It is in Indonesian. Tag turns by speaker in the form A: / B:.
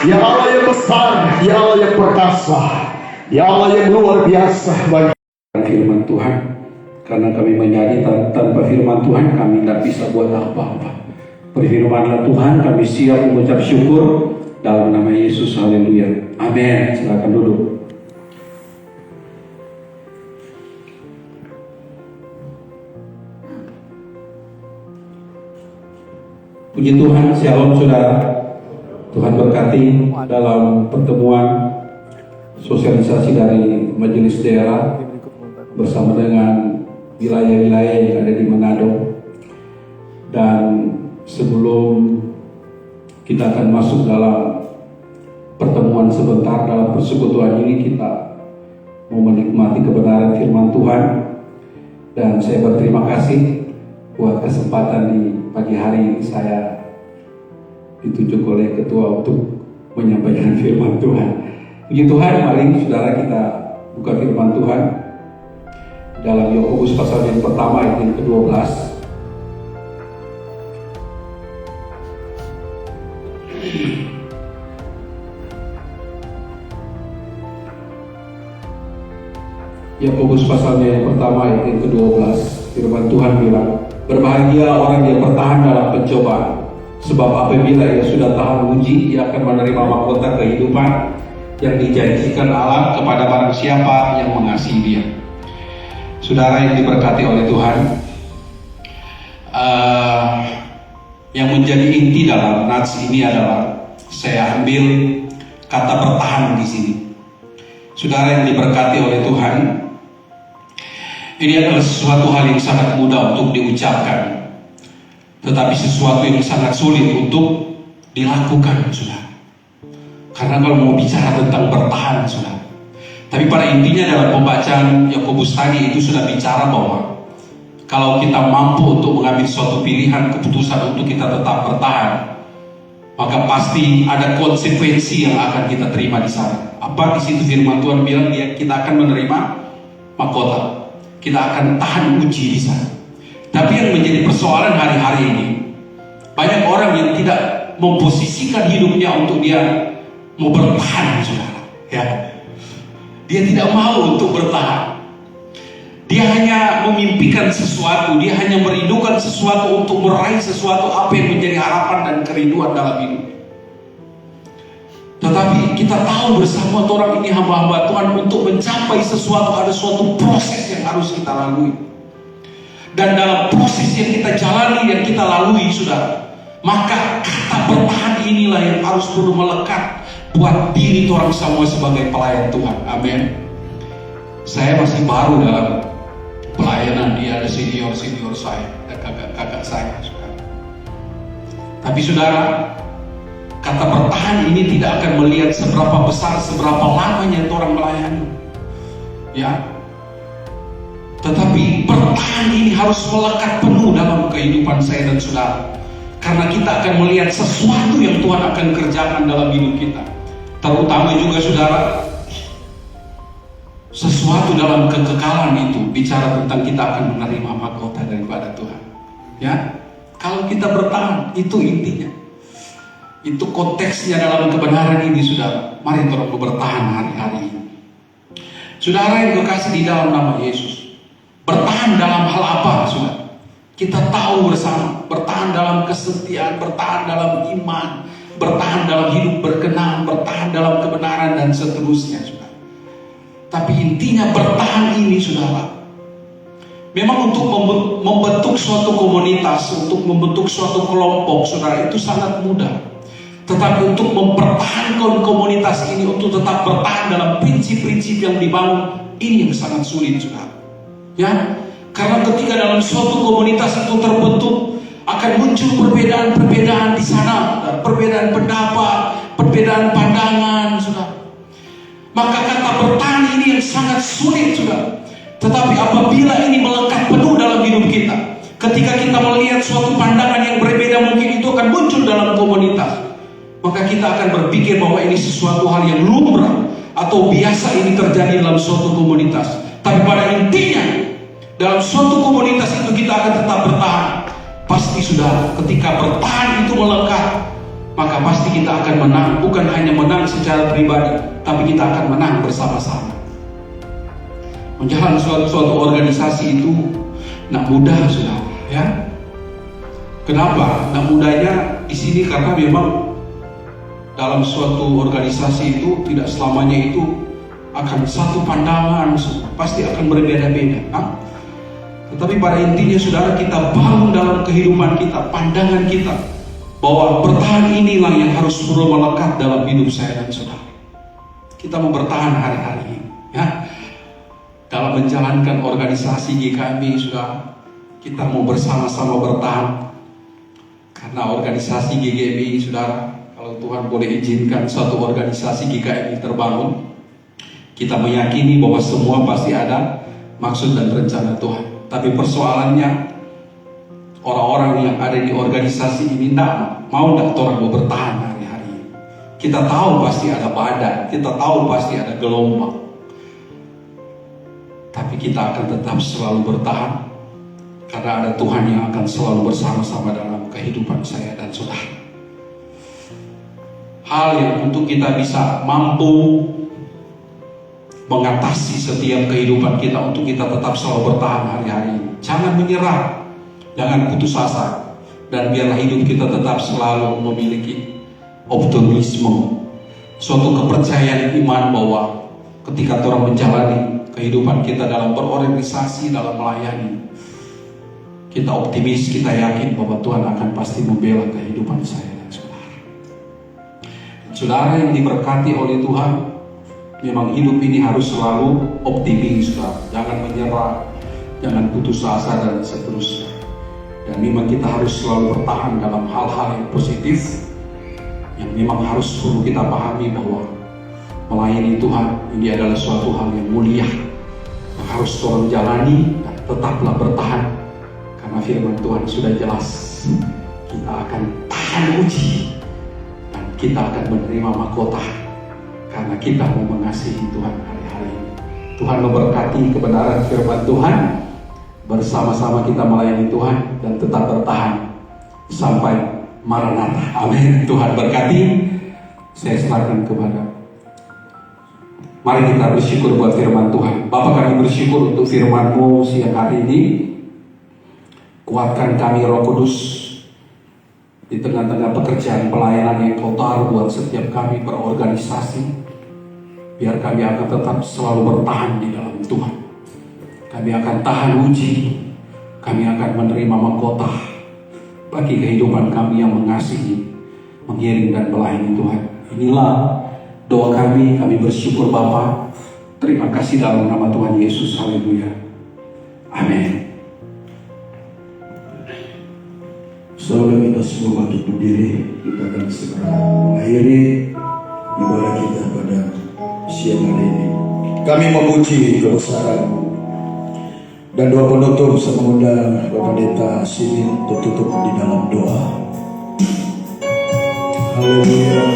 A: Ya Allah yang besar, Ya Allah yang perkasa, Ya Allah yang luar biasa bagi firman Tuhan. Karena kami menyadari tanpa firman Tuhan kami tidak bisa buat apa-apa. Berfirmanlah Tuhan, kami siap mengucap syukur dalam nama Yesus. Haleluya. Amin. Silakan duduk. Puji Tuhan, shalom saudara. Tuhan berkati dalam pertemuan sosialisasi dari majelis daerah bersama dengan wilayah-wilayah yang ada di Manado. Dan sebelum kita akan masuk dalam pertemuan sebentar dalam persekutuan ini, kita mau menikmati kebenaran firman Tuhan. Dan saya berterima kasih buat kesempatan di pagi hari ini saya ditunjuk oleh ketua untuk menyampaikan firman Tuhan. Puji Tuhan, mari saudara kita buka firman Tuhan dalam Yakobus pasal yang pertama ayat yang ke-12. Yakobus pasalnya yang pertama ayat yang ke-12, firman Tuhan bilang, berbahagia orang yang bertahan dalam pencobaan, sebab apabila ia sudah tahan uji, ia akan menerima mahkota kehidupan yang dijanjikan Allah kepada barang siapa yang mengasihi Dia. Saudara yang diberkati oleh Tuhan, yang menjadi inti dalam nats ini adalah saya ambil kata bertahan di sini. Saudara yang diberkati oleh Tuhan, ini adalah sesuatu hal yang sangat mudah untuk diucapkan, tetapi sesuatu yang sangat sulit untuk dilakukan, saudara. Karena kalau mau bicara tentang bertahan, saudara. Tapi pada intinya dalam pembacaan Yakobus tadi itu sudah bicara bahwa kalau kita mampu untuk mengambil suatu pilihan, keputusan untuk kita tetap bertahan, maka pasti ada konsekuensi yang akan kita terima di sana. Apa di situ firman Tuhan bilang kita akan menerima mahkota, kita akan tahan uji di sana. Tapi yang menjadi persoalan hari-hari ini, banyak orang yang tidak memposisikan hidupnya untuk dia mau bertahan, saudara. Ya, dia tidak mau untuk bertahan. Dia hanya memimpikan sesuatu, dia hanya merindukan sesuatu untuk meraih sesuatu apa yang menjadi harapan dan kerinduan dalam hidup. Tetapi kita tahu bersama orang ini hamba-hamba Tuhan, untuk mencapai sesuatu ada suatu proses yang harus kita lalui. Dan dalam proses yang kita jalani, yang kita lalui, saudara, maka kata bertahan inilah yang harus perlu melekat buat diri orang semua sebagai pelayan Tuhan. Amin. Saya masih baru dalam pelayanan, dia ada senior-senior saya, ada kakak-kakak saya, saudara. Tapi saudara, kata bertahan ini tidak akan melihat seberapa besar, seberapa lamanya orang melayani. Ya. Tetapi bertahan ini harus melekat penuh dalam kehidupan saya dan saudara. Karena kita akan melihat sesuatu yang Tuhan akan kerjakan dalam hidup kita. Terutama juga saudara, sesuatu dalam kekekalan itu bicara tentang kita akan menerima mahkota daripada Tuhan. Ya, kalau kita bertahan, itu intinya. Itu konteksnya dalam kebenaran ini, saudara. Mari tolong bertahan hari-hari ini. Saudara yang kekasih di dalam nama Yesus, bertahan dalam hal apa, saudara? Kita tahu bersama, bertahan dalam kesetiaan, bertahan dalam iman, bertahan dalam hidup berkenan, bertahan dalam kebenaran dan seterusnya, saudara. Tapi intinya bertahan ini, saudara, memang untuk membentuk suatu komunitas, untuk membentuk suatu kelompok, saudara, itu sangat mudah. Tetapi untuk mempertahankan komunitas ini, untuk tetap bertahan dalam prinsip-prinsip yang dibangun, ini yang sangat sulit, saudara. Ya, karena ketika dalam suatu komunitas itu terbentuk, akan muncul perbedaan-perbedaan di sana, perbedaan pendapat, perbedaan pandangan, saudara. Maka kata bertahan ini yang sangat sulit, saudara. Tetapi apabila ini melekat penuh dalam hidup kita, ketika kita melihat suatu pandangan yang berbeda, mungkin itu akan muncul dalam komunitas, maka kita akan berpikir bahwa ini sesuatu hal yang lumrah atau biasa ini terjadi dalam suatu komunitas. Tapi pada intinya, dalam suatu komunitas itu kita akan tetap bertahan. Pasti sudah, ketika bertahan itu melekat, maka pasti kita akan menang. Bukan hanya menang secara pribadi, tapi kita akan menang bersama-sama. Menjalankan suatu organisasi itu tidak mudah, saudara. Ya, kenapa? Tidak mudahnya di sini karena memang dalam suatu organisasi itu tidak selamanya itu akan satu pandangan, pasti akan berbeda-beda. Tetapi pada intinya, saudara, kita bangun dalam kehidupan kita, pandangan kita, bahwa bertahan inilah yang harus perlu melekat dalam hidup saya dan saudara. Kita mau bertahan hari-hari ini, ya, dalam menjalankan organisasi GKMI, saudara. Kita mau bersama-sama bertahan, karena organisasi GKMI, saudara, kalau Tuhan boleh izinkan suatu organisasi GKMI terbangun, kita meyakini bahwa semua pasti ada maksud dan rencana Tuhan. Tapi persoalannya, orang-orang yang ada di organisasi ini tidak mau orang mau bertahan hari-hari ini. Kita tahu pasti ada badai, kita tahu pasti ada gelombang, tapi kita akan tetap selalu bertahan, karena ada Tuhan yang akan selalu bersama-sama dalam kehidupan saya dan saudara. Hal yang untuk kita bisa mampu mengatasi setiap kehidupan kita, untuk kita tetap selalu bertahan hari-hari ini. Jangan menyerah, jangan putus asa, dan biarlah hidup kita tetap selalu memiliki optimisme, suatu kepercayaan iman bahwa ketika orang menjalani kehidupan kita dalam berorganisasi, dalam melayani, kita optimis, kita yakin bahwa Tuhan akan pasti membela kehidupan saya dan saudara. Saudara yang diberkati oleh Tuhan, memang hidup ini harus selalu optimis, saudara. Jangan menyerah, jangan putus asa dan seterusnya. Dan memang kita harus selalu bertahan dalam hal-hal yang positif, yang memang harus perlu kita pahami bahwa melayani Tuhan ini adalah suatu hal yang mulia, yang harus orang jalani, dan tetaplah bertahan. Karena firman Tuhan sudah jelas, kita akan tahan uji, dan kita akan menerima mahkota, karena kita mau mengasihi Tuhan hari-hari ini. Tuhan memberkati kebenaran firman Tuhan. Bersama-sama kita melayani Tuhan dan tetap bertahan sampai Maranatha. Amin. Tuhan berkati. Saya serahkan kepada. Mari kita bersyukur buat firman Tuhan. Bapa, kami bersyukur untuk firman-Mu siang hari ini. Kuatkan kami, Roh Kudus, di tengah-tengah pekerjaan pelayanan yang Kau taruh buat setiap kami berorganisasi. Biar kami akan tetap selalu bertahan di dalam Tuhan. Kami akan tahan uji, kami akan menerima mahkota bagi kehidupan kami yang mengasihi, mengiring dan melayani Tuhan. Inilah doa kami bersyukur Bapa. Terima kasih dalam nama Tuhan Yesus. Haleluya. Amin.
B: Saudara, kita semua untuk berdiri, kita akan segera mengakhiri ibadah kita pada siang hari ini. Kami memuji kebesaran. Dan doa penutup, saya mengundang Bapak Pendeta Simin untuk tutup di dalam doa. Haleluya.